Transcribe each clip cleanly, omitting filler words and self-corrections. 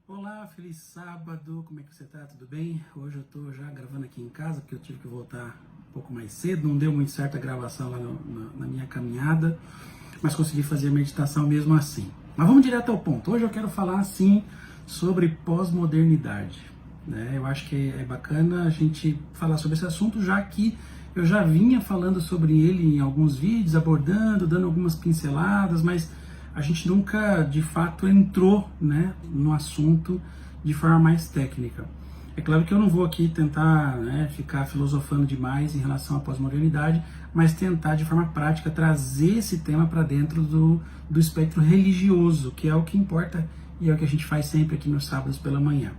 Olá, feliz sábado, como é que você tá? Tudo bem? Hoje eu tô já gravando aqui em casa, porque eu tive que voltar um pouco mais cedo, não deu muito certo a gravação lá na minha caminhada, mas consegui fazer a meditação mesmo assim. Mas vamos direto ao ponto. Hoje eu quero falar, assim, sobre pós-modernidade, né? Eu acho que é bacana a gente falar sobre esse assunto, já que eu já vinha falando sobre ele em alguns vídeos, abordando, dando algumas pinceladas, mas a gente nunca, de fato, entrou, né, no assunto de forma mais técnica. É claro que eu não vou aqui tentar, né, ficar filosofando demais em relação à pós-modernidade, mas tentar, de forma prática, trazer esse tema para dentro do espectro religioso, que é o que importa e é o que a gente faz sempre aqui nos sábados pela manhã.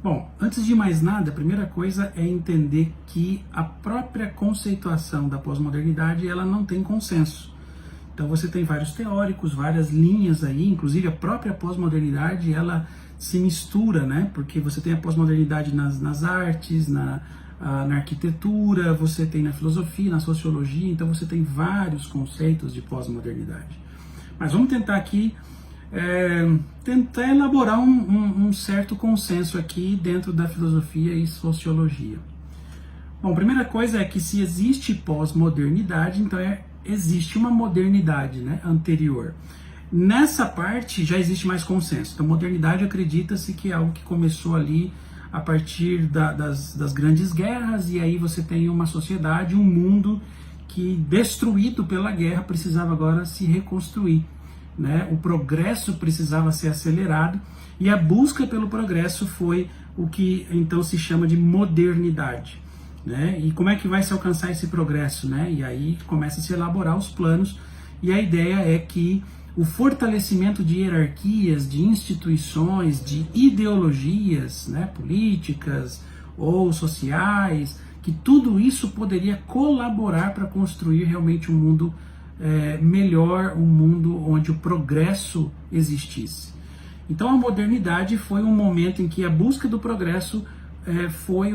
Bom, antes de mais nada, a primeira coisa é entender que a própria conceituação da pós-modernidade ela não tem consenso. Então você tem vários teóricos, várias linhas aí, inclusive a própria pós-modernidade, ela se mistura, né? Porque você tem a pós-modernidade nas artes, na arquitetura, você tem na filosofia, na sociologia, então você tem vários conceitos de pós-modernidade. Mas vamos tentar aqui, tentar elaborar um certo consenso aqui dentro da filosofia e sociologia. Bom, a primeira coisa é que se existe pós-modernidade, então existe uma modernidade, né, anterior. Nessa parte já existe mais consenso. Então, modernidade acredita-se que é algo que começou ali a partir das grandes guerras, e aí você tem uma sociedade, um mundo que, destruído pela guerra, precisava agora se reconstruir, né? O progresso precisava ser acelerado, e a busca pelo progresso foi o que então se chama de modernidade. Né? E como é que vai se alcançar esse progresso? Né? E aí começa a se elaborar os planos, e a ideia é que o fortalecimento de hierarquias, de instituições, de ideologias, né, políticas ou sociais, que tudo isso poderia colaborar para construir realmente um mundo melhor, um mundo onde o progresso existisse. Então a modernidade foi um momento em que a busca do progresso foi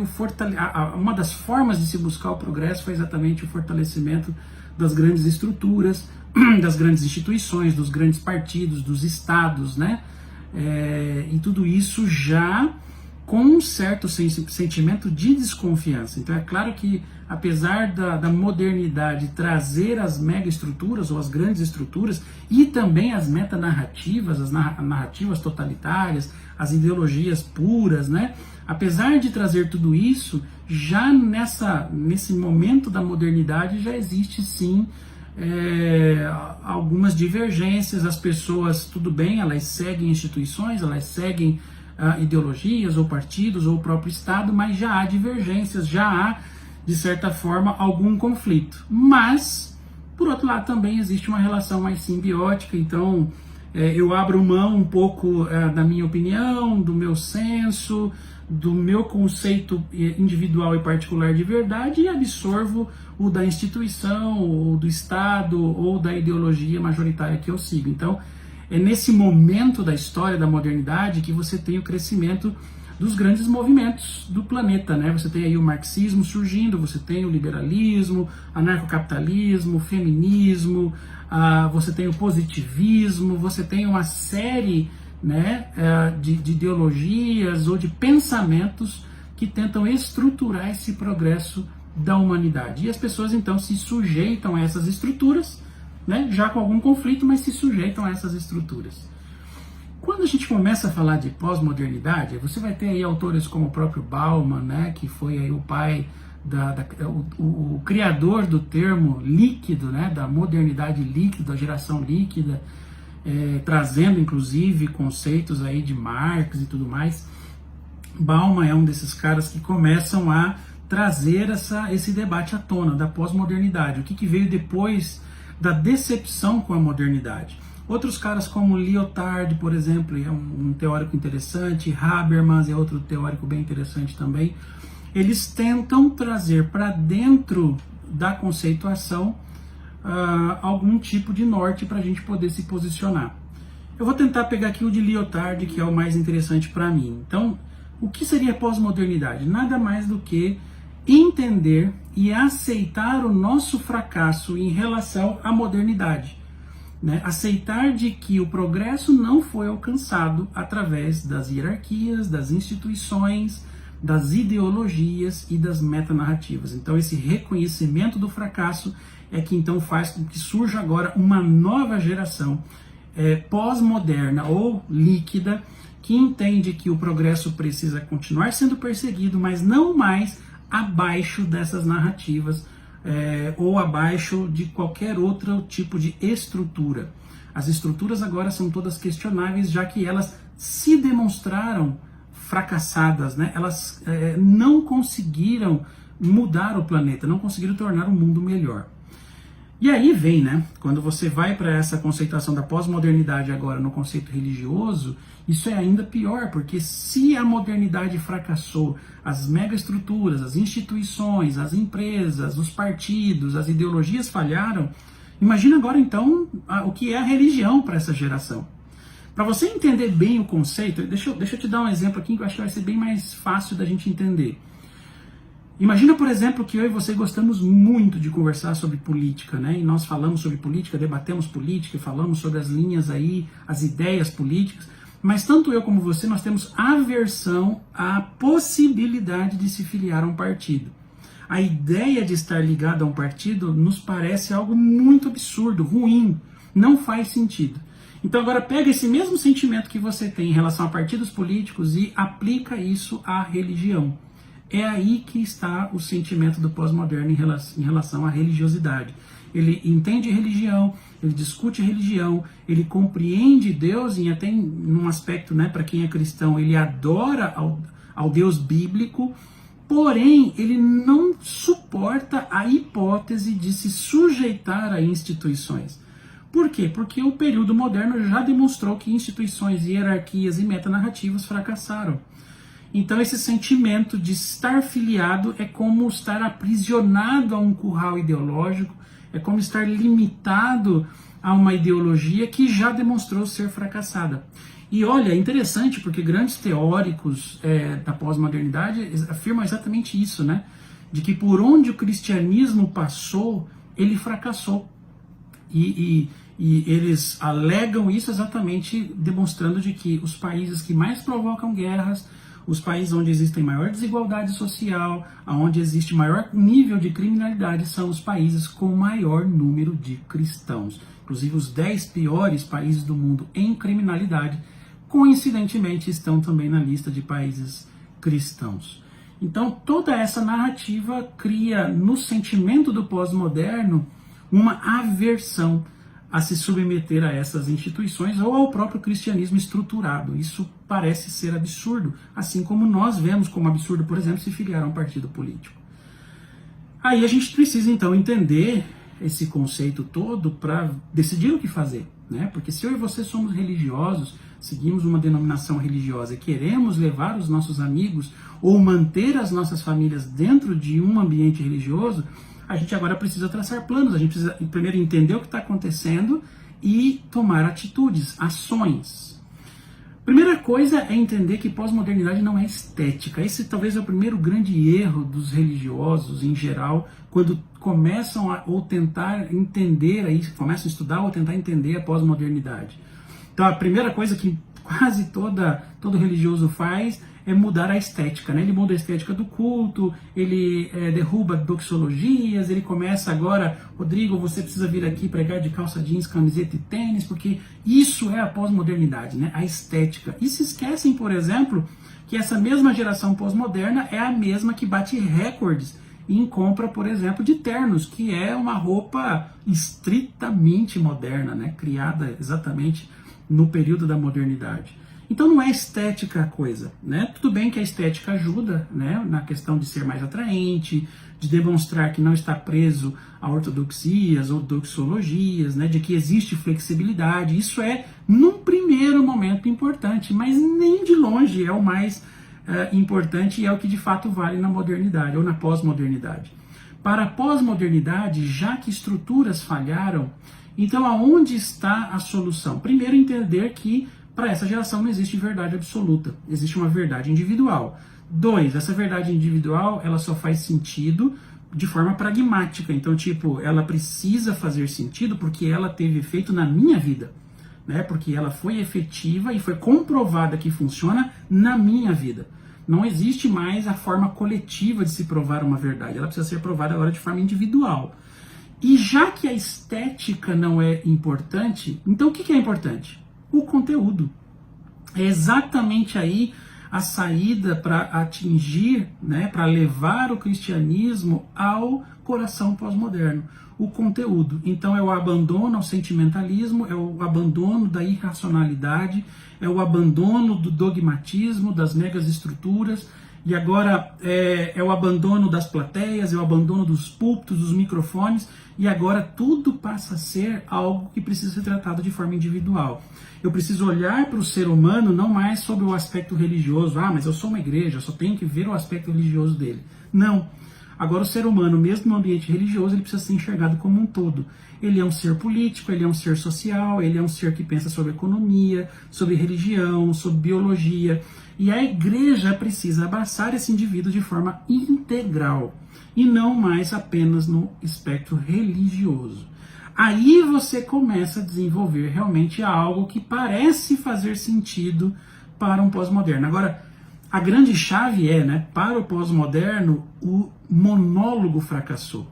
uma das formas de se buscar o progresso foi exatamente o fortalecimento das grandes estruturas, das grandes instituições, dos grandes partidos, dos estados, né? E tudo isso já com um certo sentimento de desconfiança. Então é claro que, apesar da modernidade trazer as megaestruturas ou as grandes estruturas e também as metanarrativas, as narrativas totalitárias, as ideologias puras, né? Apesar de trazer tudo isso, já nesse momento da modernidade já existe sim algumas divergências. As pessoas, tudo bem, elas seguem instituições, elas seguem ideologias ou partidos ou o próprio Estado, mas já há divergências, já há, de certa forma, algum conflito. Mas, por outro lado, também existe uma relação mais simbiótica, então eu abro mão um pouco da minha opinião, do meu senso, do meu conceito individual e particular de verdade e absorvo o da instituição, ou do Estado, ou da ideologia majoritária que eu sigo. Então, é nesse momento da história da modernidade que você tem o crescimento dos grandes movimentos do planeta, né? Você tem aí o marxismo surgindo, você tem o liberalismo, anarcocapitalismo, o feminismo, você tem o positivismo, você tem uma série, né, de ideologias ou de pensamentos que tentam estruturar esse progresso da humanidade. E as pessoas então se sujeitam a essas estruturas, né, já com algum conflito, mas se sujeitam a essas estruturas. Quando a gente começa a falar de pós-modernidade, você vai ter aí autores como o próprio Bauman, né, que foi aí o pai, o criador do termo líquido, né, da modernidade líquida, da geração líquida, trazendo inclusive conceitos aí de Marx e tudo mais. Bauman é um desses caras que começam a trazer esse debate à tona da pós-modernidade, o que veio depois da decepção com a modernidade. Outros caras como Lyotard, por exemplo, é um teórico interessante, Habermas é outro teórico bem interessante também. Eles tentam trazer para dentro da conceituação algum tipo de norte para a gente poder se posicionar. Eu vou tentar pegar aqui o de Lyotard, que é o mais interessante para mim. Então, o que seria pós-modernidade? Nada mais do que entender e aceitar o nosso fracasso em relação à modernidade. né? Aceitar de que o progresso não foi alcançado através das hierarquias, das instituições, das ideologias e das metanarrativas. Então esse reconhecimento do fracasso é que então faz com que surja agora uma nova geração pós-moderna ou líquida, que entende que o progresso precisa continuar sendo perseguido, mas não mais abaixo dessas narrativas ou abaixo de qualquer outro tipo de estrutura. As estruturas agora são todas questionáveis, já que elas se demonstraram fracassadas, né? Elas não conseguiram mudar o planeta, não conseguiram tornar o mundo melhor. E aí vem, né, quando você vai para essa conceituação da pós-modernidade agora no conceito religioso, isso é ainda pior, porque se a modernidade fracassou, as megaestruturas, as instituições, as empresas, os partidos, as ideologias falharam, imagina agora então o que é a religião para essa geração. Para você entender bem o conceito, deixa eu te dar um exemplo aqui que eu acho que vai ser bem mais fácil da gente entender. Imagina, por exemplo, que eu e você gostamos muito de conversar sobre política, né? E nós falamos sobre política, debatemos política, falamos sobre as linhas aí, as ideias políticas, mas tanto eu como você, nós temos aversão à possibilidade de se filiar a um partido. A ideia de estar ligado a um partido nos parece algo muito absurdo, ruim, não faz sentido. Então agora pega esse mesmo sentimento que você tem em relação a partidos políticos e aplica isso à religião. É aí que está o sentimento do pós-moderno em relação à religiosidade. Ele entende religião, ele discute religião, ele compreende Deus e até num aspecto, né, para quem é cristão, ele adora ao Deus bíblico, porém ele não suporta a hipótese de se sujeitar a instituições. Por quê? Porque o período moderno já demonstrou que instituições, hierarquias e metanarrativas fracassaram. Então esse sentimento de estar filiado é como estar aprisionado a um curral ideológico, é como estar limitado a uma ideologia que já demonstrou ser fracassada. E olha, é interessante porque grandes teóricos da pós-modernidade afirmam exatamente isso, né? De que por onde o cristianismo passou, ele fracassou. E eles alegam isso exatamente demonstrando de que os países que mais provocam guerras, os países onde existem maior desigualdade social, onde existe maior nível de criminalidade, são os países com maior número de cristãos. Inclusive os 10 piores países do mundo em criminalidade, coincidentemente, estão também na lista de países cristãos. Então toda essa narrativa cria no sentimento do pós-moderno uma aversão a se submeter a essas instituições ou ao próprio cristianismo estruturado. Isso parece ser absurdo, assim como nós vemos como absurdo, por exemplo, se filiar a um partido político. Aí a gente precisa então entender esse conceito todo para decidir o que fazer, né? Porque se eu e você somos religiosos, seguimos uma denominação religiosa e queremos levar os nossos amigos ou manter as nossas famílias dentro de um ambiente religioso, a gente agora precisa traçar planos, a gente precisa primeiro entender o que está acontecendo e tomar atitudes, ações. Primeira coisa é entender que pós-modernidade não é estética. Esse talvez é o primeiro grande erro dos religiosos em geral, quando começam ou tentar entender, aí, começam a estudar ou tentar entender a pós-modernidade. Então a primeira coisa que quase todo religioso faz é mudar a estética, né? Ele muda a estética do culto, ele derruba doxologias, ele começa agora, Rodrigo, você precisa vir aqui pregar de calça jeans, camiseta e tênis, porque isso é a pós-modernidade, né? A estética. E se esquecem, por exemplo, que essa mesma geração pós-moderna é a mesma que bate recordes em compra, por exemplo, de ternos, que é uma roupa estritamente moderna, né? Criada exatamente no período da modernidade. Então não é estética a coisa, né? Tudo bem que a estética ajuda, né, na questão de ser mais atraente, de demonstrar que não está preso a ortodoxias ou doxologias, né, de que existe flexibilidade. Isso é, num primeiro momento, importante, mas nem de longe é o mais importante e é o que de fato vale na modernidade ou na pós-modernidade. Para a pós-modernidade, já que estruturas falharam, então aonde está a solução? Primeiro, entender que para essa geração não existe verdade absoluta, existe uma verdade individual. 2, essa verdade individual ela só faz sentido de forma pragmática. Então, tipo, ela precisa fazer sentido porque ela teve efeito na minha vida, né? Porque ela foi efetiva e foi comprovada que funciona na minha vida. Não existe mais a forma coletiva de se provar uma verdade. Ela precisa ser provada agora de forma individual. E já que a estética não é importante, então o que é importante? O conteúdo. É exatamente aí a saída para atingir, né, para levar o cristianismo ao coração pós-moderno. O conteúdo. Então é o abandono ao sentimentalismo, é o abandono da irracionalidade, é o abandono do dogmatismo, das megas estruturas, e agora é o abandono das plateias, é o abandono dos púlpitos, dos microfones, e agora tudo passa a ser algo que precisa ser tratado de forma individual. Eu preciso olhar para o ser humano não mais sobre o aspecto religioso, mas eu sou uma igreja, eu só tenho que ver o aspecto religioso dele. Não. Agora o ser humano, mesmo no ambiente religioso, ele precisa ser enxergado como um todo. Ele é um ser político, ele é um ser social, ele é um ser que pensa sobre economia, sobre religião, sobre biologia. E a igreja precisa abraçar esse indivíduo de forma integral e não mais apenas no espectro religioso. Aí você começa a desenvolver realmente algo que parece fazer sentido para um pós-moderno. Agora, a grande chave é, né, para o pós-moderno, o monólogo fracassou.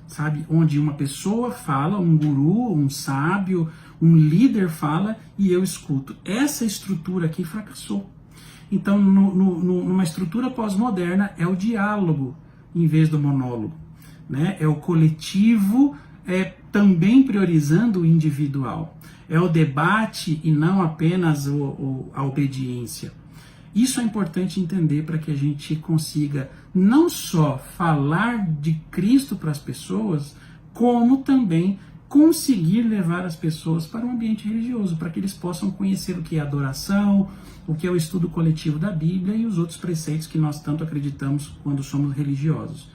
Sabe? Onde uma pessoa fala, um guru, um sábio, um líder fala e eu escuto. Essa estrutura aqui fracassou. Então, numa estrutura pós-moderna, é o diálogo em vez do monólogo, né? É o coletivo também priorizando o individual. É o debate e não apenas a obediência. Isso é importante entender para que a gente consiga não só falar de Cristo para as pessoas, como também conseguir levar as pessoas para um ambiente religioso, para que eles possam conhecer o que é adoração, o que é o estudo coletivo da Bíblia e os outros preceitos que nós tanto acreditamos quando somos religiosos.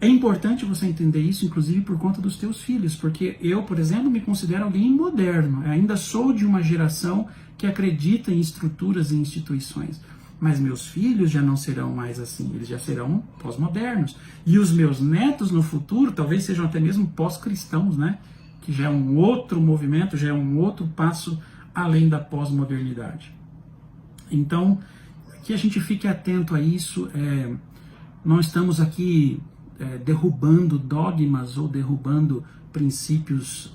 É importante você entender isso, inclusive por conta dos teus filhos, porque eu, por exemplo, me considero alguém moderno, eu ainda sou de uma geração que acredita em estruturas e instituições, mas meus filhos já não serão mais assim, eles já serão pós-modernos. E os meus netos no futuro talvez sejam até mesmo pós-cristãos, né? Que já é um outro movimento, já é um outro passo além da pós-modernidade. Então, que a gente fique atento a isso. Não estamos aqui derrubando dogmas ou derrubando princípios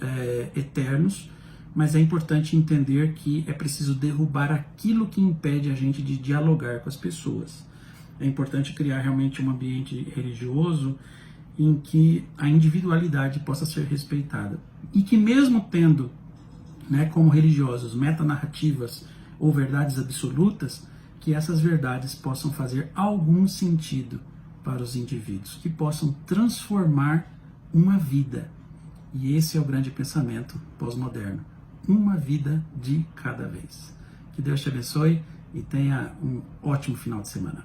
eternos, mas é importante entender que é preciso derrubar aquilo que impede a gente de dialogar com as pessoas. É importante criar realmente um ambiente religioso em que a individualidade possa ser respeitada. E que mesmo tendo, né, como religiosos, metanarrativas ou verdades absolutas, que essas verdades possam fazer algum sentido para os indivíduos, que possam transformar uma vida. E esse é o grande pensamento pós-moderno. Uma vida de cada vez. Que Deus te abençoe e tenha um ótimo final de semana.